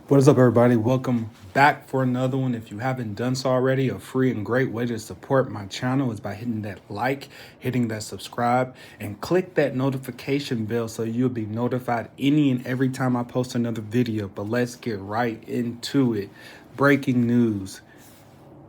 What is up, everybody? Welcome back for another one. If you haven't done so already, a free and great way to support my channel is by hitting that like, hitting that subscribe, and click that notification bell so you'll be notified any and every time I post another video. But let's get right into it. Breaking news.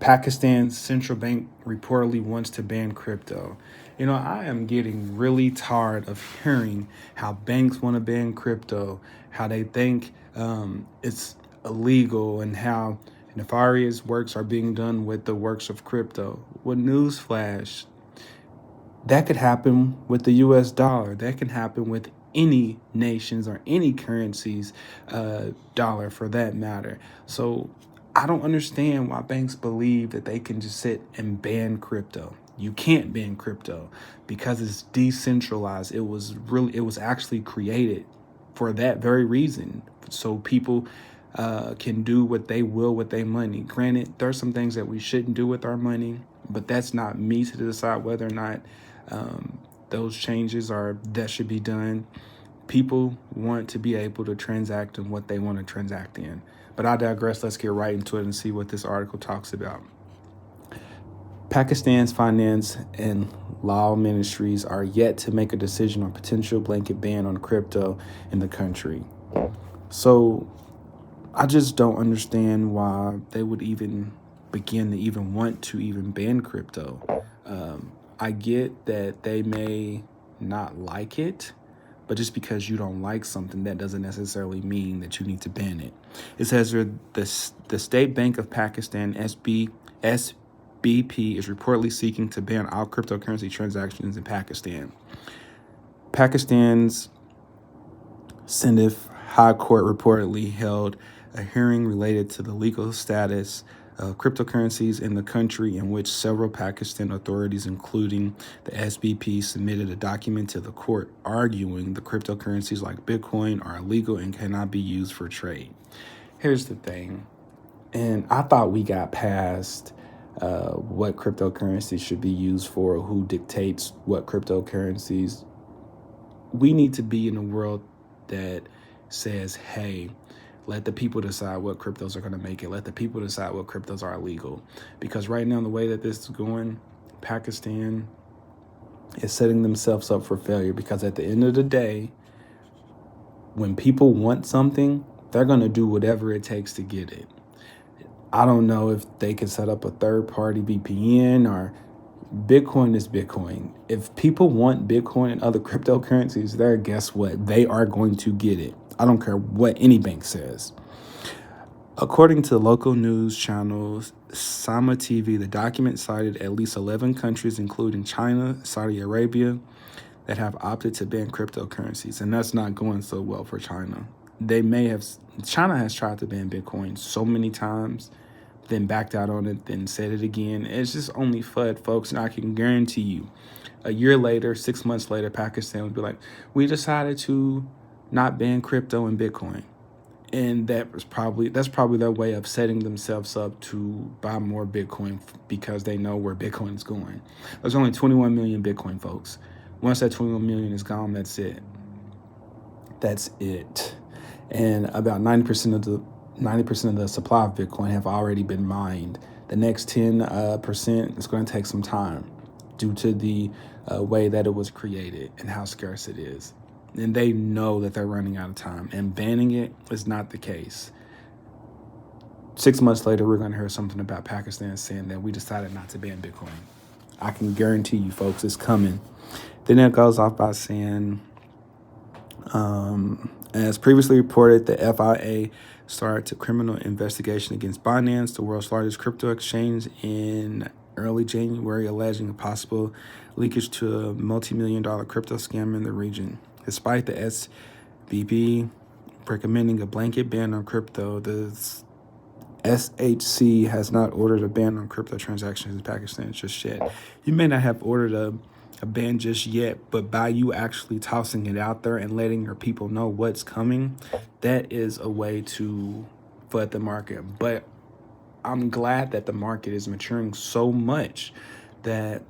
Pakistan's central bank reportedly wants to ban crypto. You know, I am getting really tired of hearing how banks want to ban crypto, how they think it's illegal, and how nefarious works are being done with the works of crypto. Well, newsflash, that could happen with the US dollar. That can happen with any nations or any currencies, dollar for that matter. So I don't understand why banks believe that they can just sit and ban crypto. You can't ban crypto because it's decentralized. It was actually created for that very reason. So people can do what they will with their money. Granted, there's some things that we shouldn't do with our money, but that's not me to decide whether or not those changes that should be done. People want to be able to transact in what they want to transact in. But I digress. Let's get right into it and see what this article talks about. Pakistan's finance and law ministries are yet to make a decision on potential blanket ban on crypto in the country. So I just don't understand why they would even begin to even want to even ban crypto. I get that they may not like it, but just because you don't like something, that doesn't necessarily mean that you need to ban it. It says the State Bank of Pakistan, SBP, is reportedly seeking to ban all cryptocurrency transactions in Pakistan. Pakistan's Sindh High Court reportedly held a hearing related to the legal status of cryptocurrencies in the country, in which several Pakistan authorities, including the SBP, submitted a document to the court arguing the cryptocurrencies like Bitcoin are illegal and cannot be used for trade. Here's the thing, and I thought we got past what cryptocurrencies should be used for, who dictates what cryptocurrencies. We need to be in a world that says, hey, let the people decide what cryptos are going to make it. Let the people decide what cryptos are illegal. Because right now, the way that this is going, Pakistan is setting themselves up for failure. Because at the end of the day, when people want something, they're going to do whatever it takes to get it. I don't know if they can set up a third-party VPN or Bitcoin is Bitcoin. If people want Bitcoin and other cryptocurrencies there, guess what? They are going to get it. I don't care what any bank says. According to local news channels, Sama TV, the document cited at least 11 countries, including China, Saudi Arabia, that have opted to ban cryptocurrencies. And that's not going so well for China. China has tried to ban Bitcoin so many times, then backed out on it, then said it again. It's just only FUD, folks, and I can guarantee you, a year later, 6 months later, Pakistan would be like, we decided to not ban crypto and Bitcoin. And that's probably their way of setting themselves up to buy more Bitcoin because they know where Bitcoin is going. There's only 21 million Bitcoin, folks. Once that 21 million is gone, that's it. That's it. And about 90% of the supply of Bitcoin have already been mined. The next 10% is going to take some time due to the way that it was created and how scarce it is. And they know that they're running out of time. And banning it is not the case. 6 months later, we're going to hear something about Pakistan saying that we decided not to ban Bitcoin. I can guarantee you, folks, it's coming. Then it goes off by saying, as previously reported, the FIA started a criminal investigation against Binance, the world's largest crypto exchange, in early January, alleging a possible leakage to a multi-million-dollar crypto scam in the region. Despite the SBP recommending a blanket ban on crypto, the SHC has not ordered a ban on crypto transactions in Pakistan just yet. You may not have ordered a ban just yet, but by you actually tossing it out there and letting your people know what's coming, that is a way to flood the market. But I'm glad that the market is maturing so much that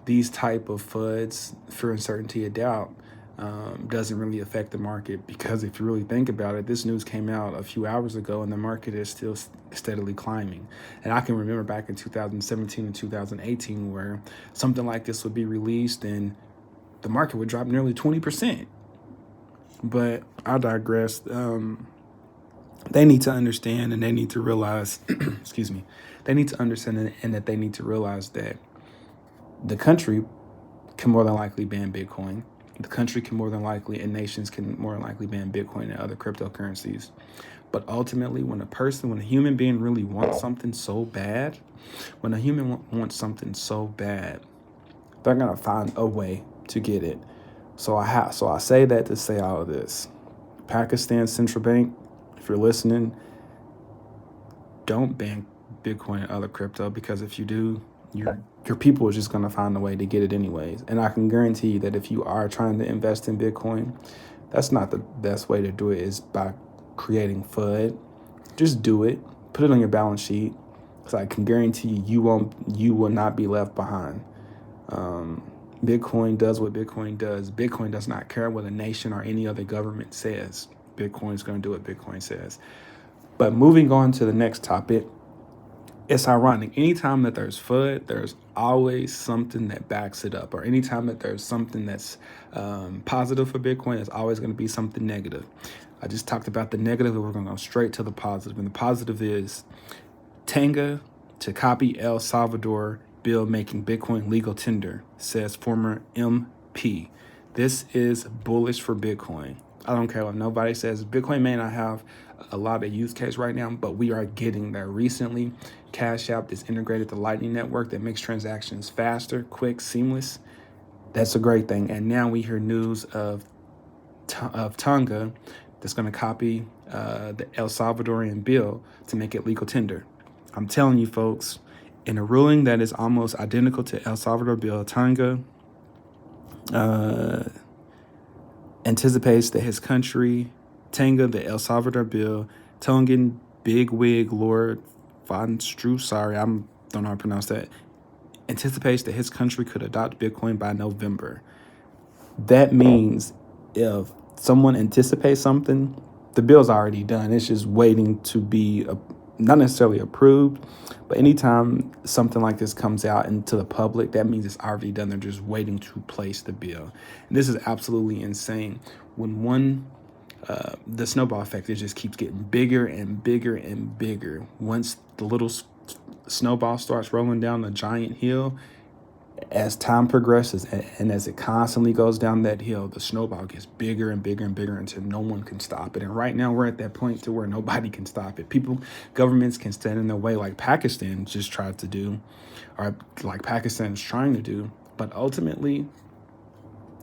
these type of FUDs, fear, uncertainty, and doubt, doesn't really affect the market, because if you really think about it, this news came out a few hours ago and the market is still steadily climbing. And I can remember back in 2017 and 2018 where something like this would be released and the market would drop nearly 20%. But I digress. They need to understand and they need to realize, excuse me, they need to understand and that they need to realize that the country can more than likely ban Bitcoin. The country can more than likely, and nations can more than likely ban Bitcoin and other cryptocurrencies. But ultimately, when a human being really wants something so bad, when a human wants something so bad, they're gonna find a way to get it. So I say that to say all of this. Pakistan Central Bank, if you're listening, don't ban Bitcoin and other crypto, because if you do, your people are just going to find a way to get it anyways. And I can guarantee you that if you are trying to invest in Bitcoin, that's not the best way to do it, is by creating FUD. Just do it. Put it on your balance sheet, because I can guarantee you will not be left behind. Bitcoin does what Bitcoin does. Bitcoin does not care what a nation or any other government says. Bitcoin is going to do what Bitcoin says. But moving on to the next topic, it's ironic. Anytime that there's FUD, there's always something that backs it up. Or anytime that there's something that's positive for Bitcoin, there's always going to be something negative. I just talked about the negative, and we're going to go straight to the positive. And the positive is Tonga to copy El Salvador bill making Bitcoin legal tender, says former MP. This is bullish for Bitcoin. I don't care what nobody says. Bitcoin may not have a lot of use case right now, but we are getting there. Recently, Cash App is integrated the Lightning Network that makes transactions faster, quick, seamless. That's a great thing. And now we hear news of Tonga that's going to copy the El Salvadorian bill to make it legal tender. I'm telling you, folks, in a ruling that is almost identical to El Salvador bill, Tonga anticipates that his country, Tonga, the El Salvador bill, Tongan bigwig Lord Von Stru, sorry, I don't know how to pronounce that, anticipates that his country could adopt Bitcoin by November. That means if someone anticipates something, the bill's already done. It's just waiting to be not necessarily approved, but anytime something like this comes out into the public, that means it's already done. They're just waiting to place the bill. And this is absolutely insane. When the snowball effect, it just keeps getting bigger and bigger and bigger. Once the little snowball starts rolling down the giant hill, as time progresses and as it constantly goes down that hill, the snowball gets bigger and bigger and bigger until no one can stop it. And right now we're at that point to where nobody can stop it. Governments can stand in their way, like Pakistan just tried to do, or like Pakistan is trying to do. But ultimately,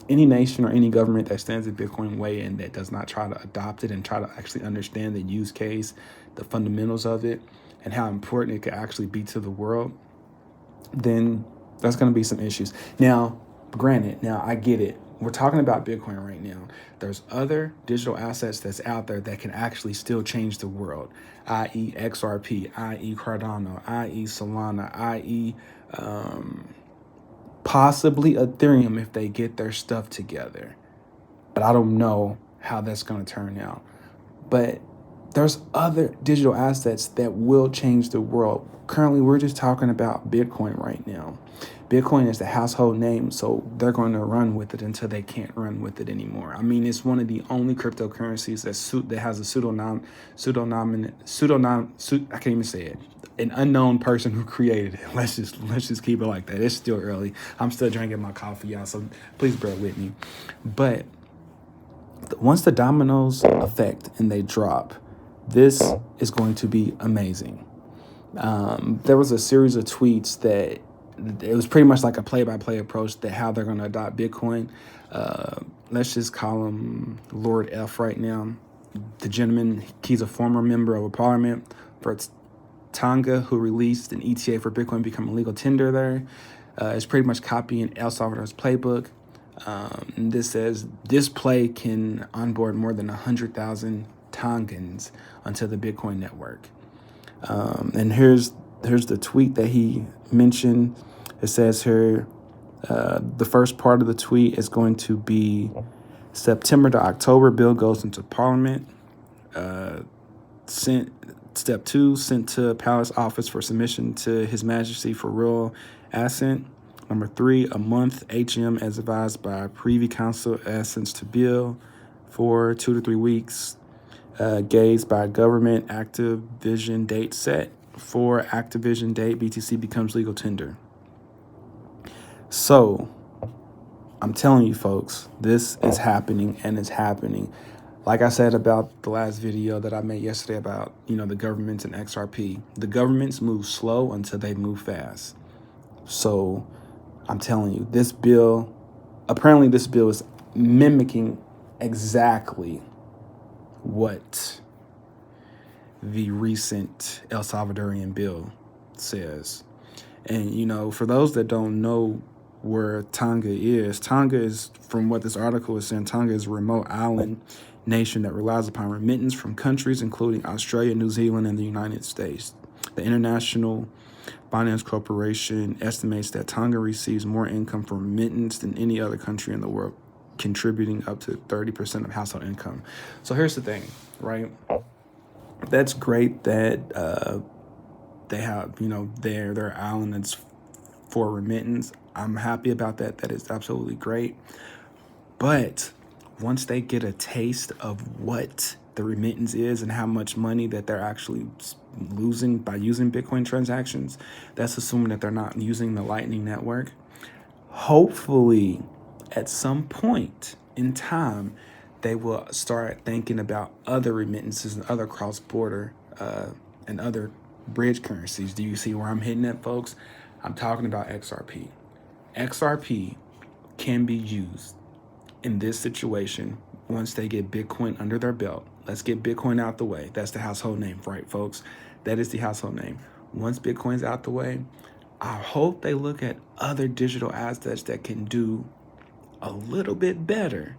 any nation or any government that stands in Bitcoin way and that does not try to adopt it and try to actually understand the use case, the fundamentals of it, and how important it could actually be to the world, then that's going to be some issues. Now, granted, I get it. We're talking about Bitcoin right now. There's other digital assets that's out there that can actually still change the world, i.e. XRP, i.e. Cardano, i.e. Solana, i.e. Possibly Ethereum if they get their stuff together. But I don't know how that's going to turn out. But there's other digital assets that will change the world. Currently, we're just talking about Bitcoin right now. Bitcoin is the household name, so they're going to run with it until they can't run with it anymore. I mean, it's one of the only cryptocurrencies that has a I can't even say it. An unknown person who created it. Let's just keep it like that. It's still early. I'm still drinking my coffee, y'all, so please bear with me. But once the dominoes affect and they drop, this is going to be amazing. There was a series of tweets that it was pretty much like a play-by-play approach to how they're going to adopt Bitcoin. Let's just call him Lord F right now. The gentleman, he's a former member of a parliament for Tonga who released an ETA for Bitcoin becoming legal tender there. It's pretty much copying El Salvador's playbook. And this says this play can onboard more than 100,000 Tongans onto the Bitcoin network. And here's the tweet that he mentioned. It says here, the first part of the tweet is going to be September to October, bill goes into Parliament. Step 2, sent to Palace Office for submission to His Majesty for royal assent. Number 3, a month, HM as advised by Privy Council, assents to bill. 4, 2 to 3 weeks, gaze by government, active vision date set. 4, active vision date, BTC becomes legal tender. So I'm telling you folks, this is happening, and it's happening. Like I said about the last video that I made yesterday about, the governments and XRP. The governments move slow until they move fast. So I'm telling you, apparently this bill is mimicking exactly what the recent El Salvadorian bill says. And, for those that don't know where Tonga is, from what this article is saying, Tonga is a remote island nation that relies upon remittance from countries including Australia, New Zealand, and the United States. The International Finance Corporation estimates that Tonga receives more income from remittance than any other country in the world, contributing up to 30% of household income. So here's the thing, right? That's great that they have, their island that's for remittance. I'm happy about that. That is absolutely great. But once they get a taste of what the remittance is and how much money that they're actually losing by using Bitcoin transactions, that's assuming that they're not using the Lightning Network. Hopefully, at some point in time, they will start thinking about other remittances and other cross-border and other bridge currencies. Do you see where I'm hitting at, folks? I'm talking about XRP. XRP can be used in this situation once they get Bitcoin under their belt. Let's get Bitcoin out the way. That's the household name, right, folks? That is the household name. Once Bitcoin's out the way, I hope they look at other digital assets that can do a little bit better,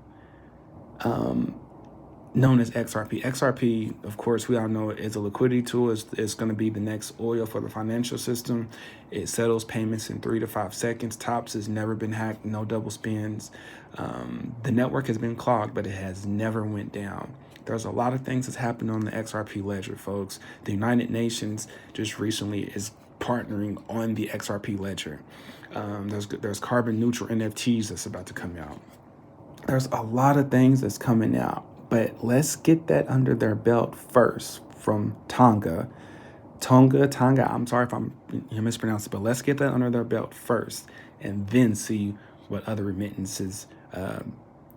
known as XRP. XRP, of course, we all know it is a liquidity tool. It's going to be the next oil for the financial system. It settles payments in 3 to 5 seconds. Tops has never been hacked, no double spins. The network has been clogged, but it has never went down. There's a lot of things that's happened on the XRP ledger, folks. The United Nations just recently is partnering on the XRP ledger. There's carbon neutral NFTs that's about to come out. There's a lot of things that's coming out. But let's get that under their belt first from Tonga. I'm sorry if I'm mispronouncing it, but let's get that under their belt first and then see what other remittances,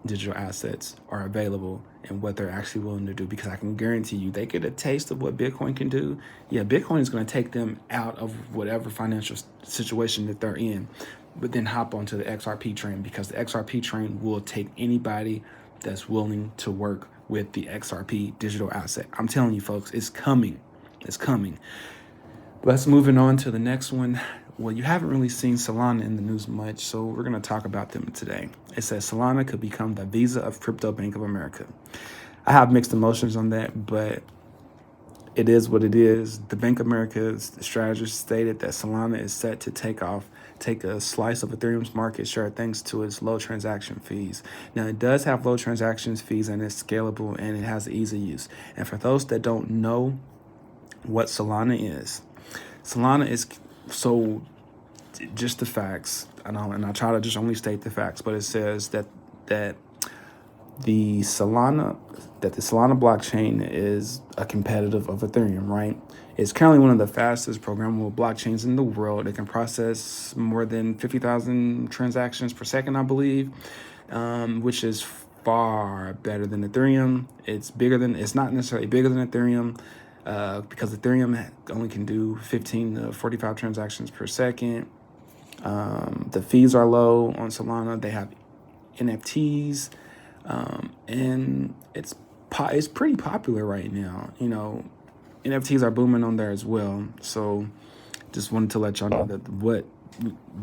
digital assets are available and what they're actually willing to do. Because I can guarantee you, they get a taste of what Bitcoin can do. Yeah, Bitcoin is going to take them out of whatever financial situation that they're in, but then hop onto the XRP train, because the XRP train will take anybody that's willing to work with the XRP digital asset. I'm telling you, folks, it's coming. It's coming. Let's moving on to the next one. Well, you haven't really seen Solana in the news much, so we're going to talk about them today. It says Solana could become the Visa of Crypto Bank of America. I have mixed emotions on that, but it is what it is. The Bank of America's strategist stated that Solana is set to take a slice of Ethereum's market share thanks to its low transaction fees. Now, it does have low transaction fees, and it's scalable, and it has easy use. And for those that don't know what Solana is so just the facts, and I try to just only state the facts, but it says that the Solana blockchain is a competitive of Ethereum, right? It's currently one of the fastest programmable blockchains in the world. It can process more than 50,000 transactions per second, I believe, which is far better than Ethereum. It's not necessarily bigger than Ethereum, because Ethereum only can do 15 to 45 transactions per second. The fees are low on Solana. They have NFTs. And it's pretty popular right now. NFTs are booming on there as well. So just wanted to let y'all know that what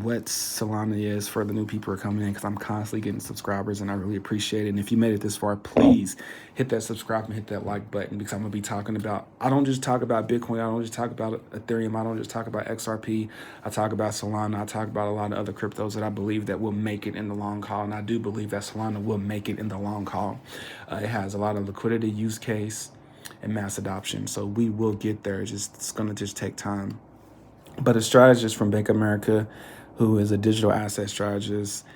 what Solana is for the new people who are coming in, because I'm constantly getting subscribers and I really appreciate it. And if you made it this far, please hit that subscribe and hit that like button, because I'm going to be talking about, I don't just talk about Bitcoin, I don't just talk about Ethereum, I don't just talk about XRP, I talk about Solana, I talk about a lot of other cryptos that I believe that will make it in the long haul. And I do believe that Solana will make it in the long haul. It has a lot of liquidity, use case, and mass adoption. So we will get there. It's going to just take time. But a strategist from Bank of America, who is a digital asset strategist,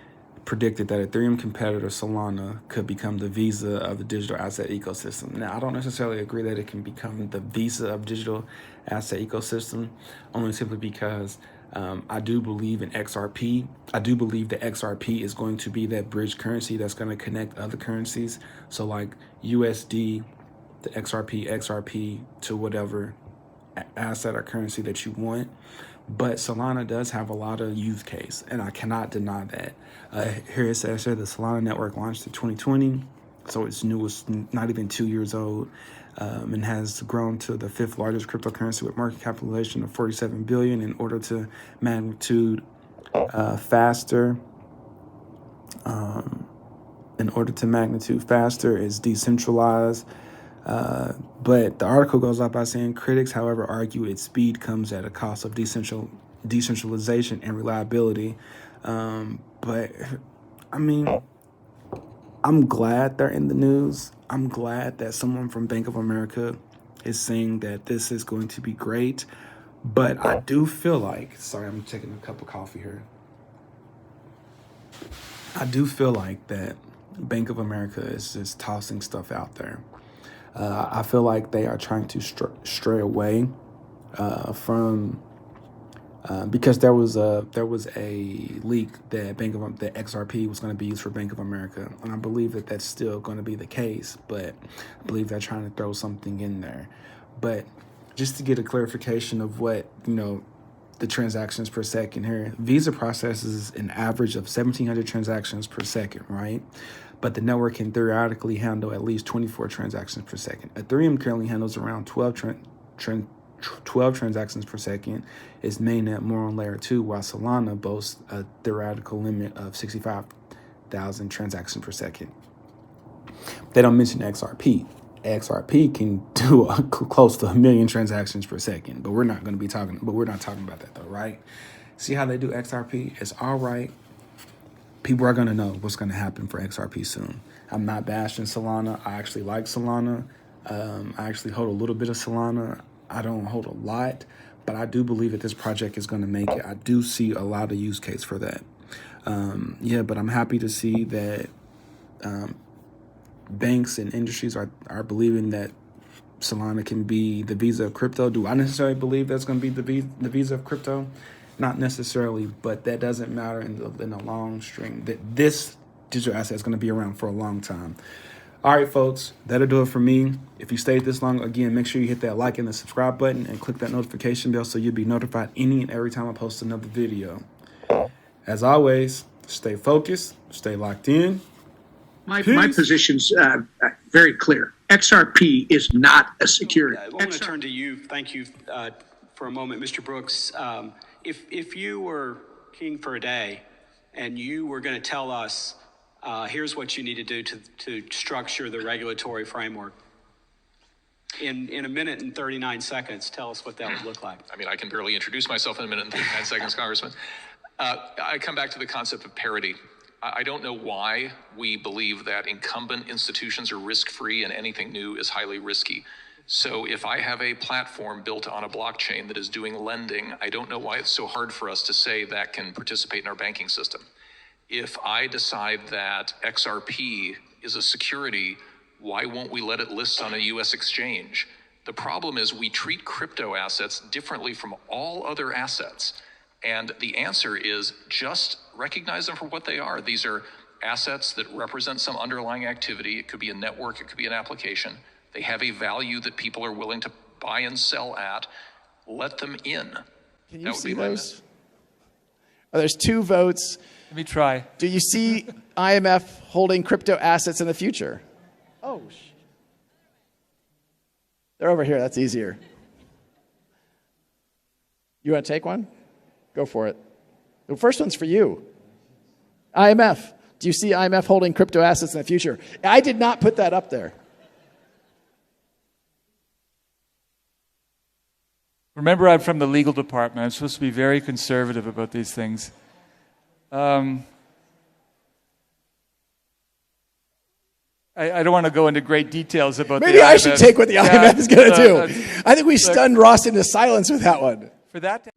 predicted that Ethereum competitor Solana could become the Visa of the digital asset ecosystem. Now, I don't necessarily agree that it can become the Visa of digital asset ecosystem, only simply because I do believe in XRP. I do believe that XRP is going to be that bridge currency that's going to connect other currencies. So like USD, the XRP to whatever asset or currency that you want. But Solana does have a lot of use case, and I cannot deny that. Here it says the Solana network launched in 2020, so it's new. It's not even 2 years old, and has grown to the 5th largest cryptocurrency with market capitalization of 47 billion. In order to magnitude faster, is decentralized. But the article goes on by saying critics, however, argue its speed comes at a cost of decentralization and reliability. But I mean, I'm glad they're in the news. I'm glad that someone from Bank of America is saying that this is going to be great. But I do feel like, sorry, I'm taking a cup of coffee here. I do feel like that Bank of America is just tossing stuff out there. I feel like they are trying to stray away from because there was a leak that that XRP was going to be used for Bank of America, and I believe that that's still going to be the case. But I believe they're trying to throw something in there. But just to get a clarification of what the transactions per second here, Visa processes an average of 1,700 transactions per second, right? But the network can theoretically handle at least 24 transactions per second. Ethereum currently handles around 12 transactions per second. It's mainnet more on layer 2, while Solana boasts a theoretical limit of 65,000 transactions per second. They don't mention XRP. XRP can do close to 1 million transactions per second, but we're not talking about that though, right? See how they do XRP? It's all right. People are going to know what's going to happen for XRP soon. I'm not bashing Solana. I actually like Solana. I actually hold a little bit of Solana. I don't hold a lot, but I do believe that this project is going to make it. I do see a lot of use case for that. But I'm happy to see that banks and industries are believing that Solana can be the Visa of crypto. Do I necessarily believe that's going to be the Visa of crypto? Not necessarily, but that doesn't matter in the long string. That this digital asset is going to be around for a long time. All right, folks, that'll do it for me. If you stayed this long, again, make sure you hit that like and the subscribe button and click that notification bell so you'll be notified any and every time I post another video. As always, stay focused, stay locked in. My position's very clear. XRP is not a security. I want to turn to you. Thank you for a moment, Mr. Brooks. If you were king for a day and you were going to tell us, here's what you need to do to structure the regulatory framework, in a minute and 39 seconds, tell us what that would look like. I mean, I can barely introduce myself in a minute and 39 seconds, Congressman. I come back to the concept of parity. I don't know why we believe that incumbent institutions are risk-free and anything new is highly risky. So if I have a platform built on a blockchain that is doing lending, I don't know why it's so hard for us to say that can participate in our banking system. If I decide that XRP is a security, why won't we let it list on a US exchange? The problem is we treat crypto assets differently from all other assets. And the answer is just recognize them for what they are. These are assets that represent some underlying activity. It could be a network, it could be an application. They have a value that people are willing to buy and sell at. Let them in. Can you see those? Oh, there's 2 votes. Let me try. Do you see IMF holding crypto assets in the future? Oh, they're over here. That's easier. You want to take one? Go for it. The first one's for you. IMF. Do you see IMF holding crypto assets in the future? I did not put that up there. Remember, I'm from the legal department. I'm supposed to be very conservative about these things. I don't want to go into great details about Maybe the IMF. I should take what the IMF is going to do. I think we stunned Ross into silence with that one. For that to